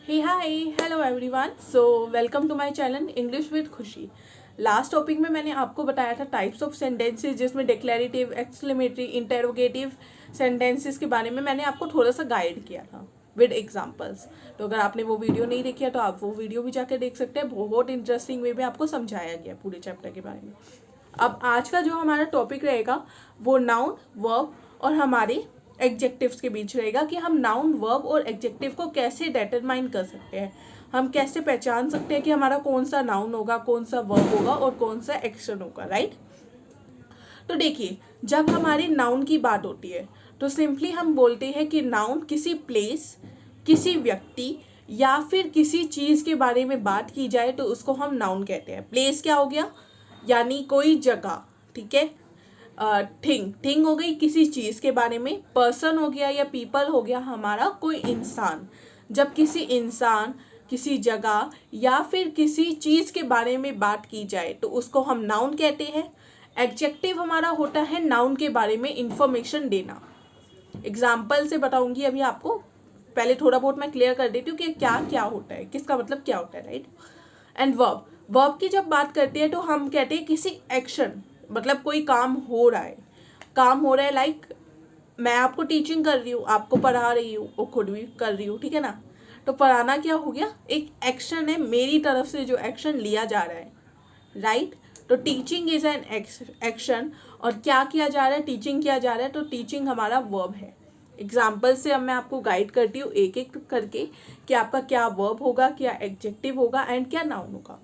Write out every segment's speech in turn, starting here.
Hey hi hello everyone. So welcome to my channel English with Khushi. Last topic में मैंने आपको बताया था टाइप्स ऑफ सेंटेंसेस, जिसमें डिक्लेरेटिव, एक्सक्लेमेटरी, इंटरोगेटिव सेंटेंसेस के बारे में मैंने आपको थोड़ा सा गाइड किया था विद एग्जांपल्स। तो अगर आपने वो वीडियो नहीं देखी है तो आप वो वीडियो भी जाकर देख सकते हैं। बहुत इंटरेस्टिंग वे में आपको समझाया गया पूरे चैप्टर के बारे में। अब आज का जो हमारा टॉपिक रहेगा वो नाउन, वर्ब और हमारे एडजेक्टिव्स के बीच रहेगा कि हम नाउन, वर्ब और एडजेक्टिव को कैसे डिटरमाइन कर सकते हैं। हम कैसे पहचान सकते हैं कि हमारा कौन सा नाउन होगा, कौन सा वर्ब होगा और कौन सा एक्शन होगा, राइट। तो देखिए, जब हमारी नाउन की बात होती है तो सिंपली हम बोलते हैं कि नाउन किसी प्लेस, किसी व्यक्ति या फिर किसी चीज़ के बारे में बात की जाए तो उसको हम नाउन कहते हैं। प्लेस क्या हो गया, यानी कोई जगह, ठीक है। थिंग हो गई किसी चीज़ के बारे में। पर्सन हो गया या पीपल हो गया हमारा कोई इंसान। जब किसी इंसान, किसी जगह या फिर किसी चीज़ के बारे में बात की जाए तो उसको हम नाउन कहते हैं। एडजेक्टिव हमारा होता है नाउन के बारे में इंफॉर्मेशन देना। एग्जाम्पल से बताऊंगी अभी आपको, पहले थोड़ा बहुत मैं क्लियर कर देती हूँ कि क्या क्या होता है, किसका मतलब क्या होता है, राइट। एंड वर्ब की जब बात करते हैं तो हम कहते हैं किसी एक्शन, मतलब कोई काम हो रहा है। काम हो रहा है लाइक मैं आपको टीचिंग कर रही हूँ, आपको पढ़ा रही हूँ और खुद भी कर रही हूँ, ठीक है ना। तो पढ़ाना क्या हो गया, एक एक्शन है, मेरी तरफ से जो एक्शन लिया जा रहा है, राइट। तो टीचिंग इज एन एक्शन। और क्या किया जा रहा है, टीचिंग किया जा रहा है, तो टीचिंग हमारा वर्ब है। एग्जाम्पल से अब मैं आपको गाइड करती हूँ एक एक करके कि आपका क्या वर्ब होगा, क्या एडजेक्टिव होगा एंड क्या नाउन होगा।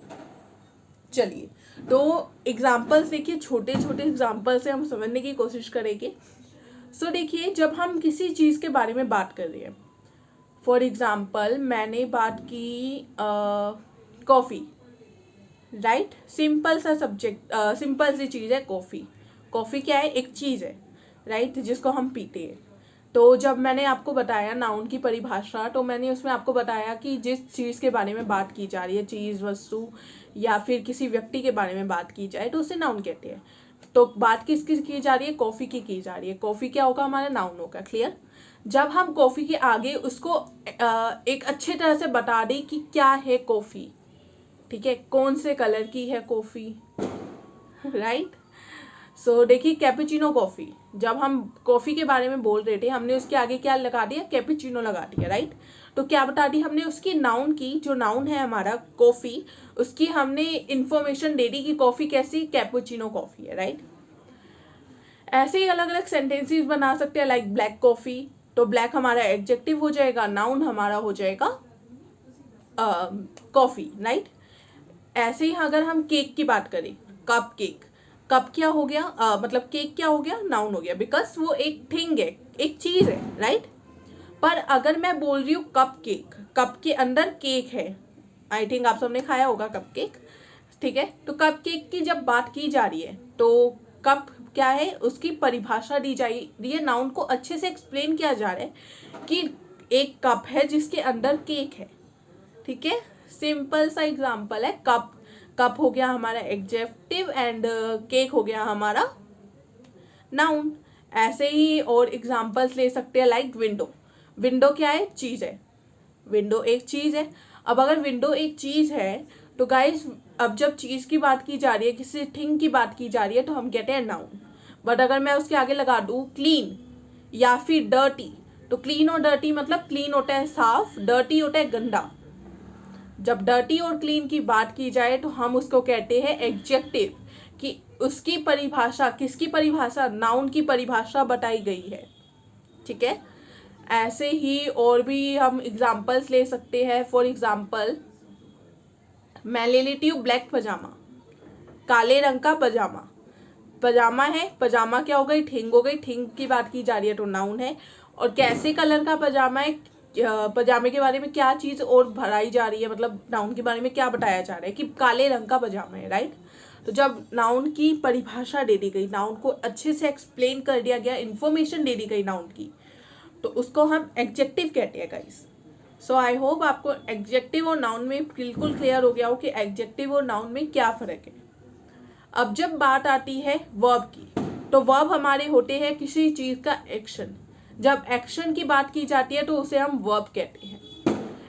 चलिए, तो एग्जाम्पल्स देखिए, छोटे छोटे एग्जाम्पल से हम समझने की कोशिश करेंगे। सो देखिए, जब हम किसी चीज़ के बारे में बात कर रहे हैं, फॉर एग्जाम्पल मैंने बात की कॉफ़ी, राइट। सिंपल सा सब्जेक्ट, सिंपल सी चीज़ है कॉफ़ी। कॉफ़ी क्या है, एक चीज़ है, राइट, जिसको हम पीते हैं। तो जब मैंने आपको बताया नाउन की परिभाषा, तो मैंने उसमें आपको बताया कि जिस चीज़ के बारे में बात की जा रही है, चीज़, वस्तु या फिर किसी व्यक्ति के बारे में बात की जाए तो उसे नाउन कहते हैं। तो बात किसकी की जा रही है, कॉफ़ी की जा रही है। कॉफ़ी क्या होगा, हमारा नाउन होगा, क्लियर। जब हम कॉफ़ी के आगे उसको एक अच्छे तरह से बता दें कि क्या है कॉफ़ी, ठीक है, कौन से कलर की है कॉफ़ी, राइट। सो देखिए, कैपुचिनो कॉफ़ी, जब हम कॉफ़ी के बारे में बोल रहे थे हमने उसके आगे क्या लगा दिया, कैपुचिनो लगा दिया, राइट। तो क्या बता दी हमने, उसकी नाउन की, जो नाउन है हमारा कॉफ़ी, उसकी हमने इंफॉर्मेशन दे दी कि कॉफ़ी कैसी, कैपुचिनो कॉफ़ी है, राइट। ऐसे ही अलग अलग सेंटेंसेस बना सकते हैं, लाइक ब्लैक कॉफ़ी। तो ब्लैक हमारा एडजेक्टिव हो जाएगा, नाउन हमारा हो जाएगा कॉफ़ी, राइट। ऐसे ही अगर हम केक की बात करें, कप केक, कप क्या हो गया, मतलब केक क्या हो गया, नाउन हो गया, बिकॉज वो एक थिंग है, एक चीज है, राइट। पर अगर मैं बोल रही हूँ कप केक, कप के अंदर केक है, आई थिंक आप सबने खाया होगा कप केक, ठीक है। तो कप केक की जब बात की जा रही है तो कप क्या है, उसकी परिभाषा दी जा रही है, नाउन को अच्छे से एक्सप्लेन किया जा रहा है कि एक कप है जिसके अंदर केक है, ठीक है। सिंपल सा एग्जांपल है, कप, कप हो गया हमारा एडजेक्टिव एंड केक हो गया हमारा नाउन। ऐसे ही और एग्जांपल्स ले सकते हैं, लाइक विंडो। विंडो क्या है, चीज़ है, विंडो एक चीज़ है। अब अगर विंडो एक चीज़ है तो गाइस, अब जब चीज़ की बात की जा रही है, किसी थिंग की बात की जा रही है तो हम कहते हैं नाउन। बट अगर मैं उसके आगे लगा दूँ क्लीन या फिर डर्टी, तो क्लीन और डर्टी मतलब क्लीन होता है साफ, डर्टी होता है गंदा। जब डर्टी और क्लीन की बात की जाए तो हम उसको कहते हैं एडजेक्टिव, कि उसकी परिभाषा, किसकी परिभाषा, नाउन की परिभाषा बताई गई है, ठीक है। ऐसे ही और भी हम एग्जाम्पल्स ले सकते हैं। फॉर एग्जाम्पल मैं ले लेती हूँ ब्लैक पजामा, काले रंग का पजामा। पजामा है, पजामा क्या हो गई, थिंग हो गई, थिंग की बात की जा रही है तो नाउन है। और कैसे कलर का पजामा है, पजामे के बारे में क्या चीज़ और भराई जा रही है, मतलब नाउन के बारे में क्या बताया जा रहा है कि काले रंग का पजामा है, राइट। तो जब नाउन की परिभाषा दे दी गई, नाउन को अच्छे से एक्सप्लेन कर दिया गया, इन्फॉर्मेशन दे दी गई नाउन की, तो उसको हम एडजेक्टिव कहते हैं गाइस। सो आई होप आपको एडजेक्टिव और नाउन में बिल्कुल क्लियर हो गया हो कि एडजेक्टिव और नाउन में क्या फ़र्क है। अब जब बात आती है वर्ब की, तो वर्ब हमारे होते हैं किसी चीज़ का एक्शन। जब एक्शन की बात की जाती है तो उसे हम वर्ब कहते हैं।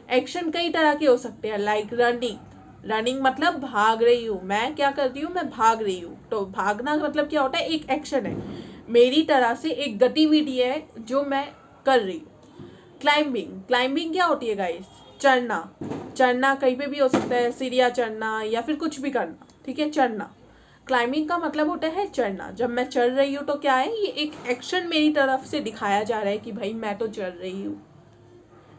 एक्शन कई तरह के हो सकते हैं, लाइक रनिंग। रनिंग मतलब भाग रही हूँ, मैं क्या कर रही हूँ, मैं भाग रही हूँ। तो भागना मतलब क्या होता है, एक एक्शन है, मेरी तरह से एक गतिविधि है जो मैं कर रही हूँ। क्लाइंबिंग, क्लाइंबिंग क्या होती है गाइस, चढ़ना। चढ़ना कहीं पे भी हो सकता है, सीढ़ियाँ चढ़ना या फिर कुछ भी करना, ठीक है, चढ़ना। क्लाइंबिंग का मतलब होता है चढ़ना। जब मैं चढ़ रही हूँ तो क्या है, ये एक एक्शन मेरी तरफ से दिखाया जा रहा है कि भाई मैं तो चढ़ रही हूँ,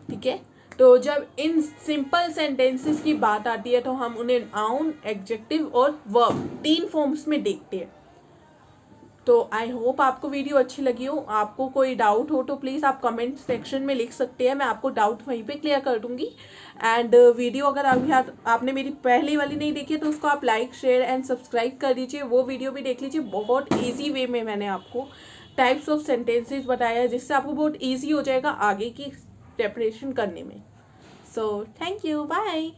ठीक है। तो जब इन सिंपल सेंटेंसेस की बात आती है तो हम उन्हें नाउन, एडजेक्टिव और वर्ब 3 फॉर्म्स में देखते हैं। तो आई होप आपको वीडियो अच्छी लगी हो। आपको कोई डाउट हो तो प्लीज़ आप कमेंट सेक्शन में लिख सकते हैं, मैं आपको डाउट वहीं पे क्लियर कर दूंगी। एंड वीडियो अगर अभी आपने मेरी पहली वाली नहीं देखी है तो उसको आप लाइक, शेयर एंड सब्सक्राइब कर दीजिए, वो वीडियो भी देख लीजिए। बहुत ईजी वे में मैंने आपको टाइप्स ऑफ सेंटेंसेस बताया है, जिससे आपको बहुत ईजी हो जाएगा आगे की प्रेपरेशन करने में। So thank you, bye.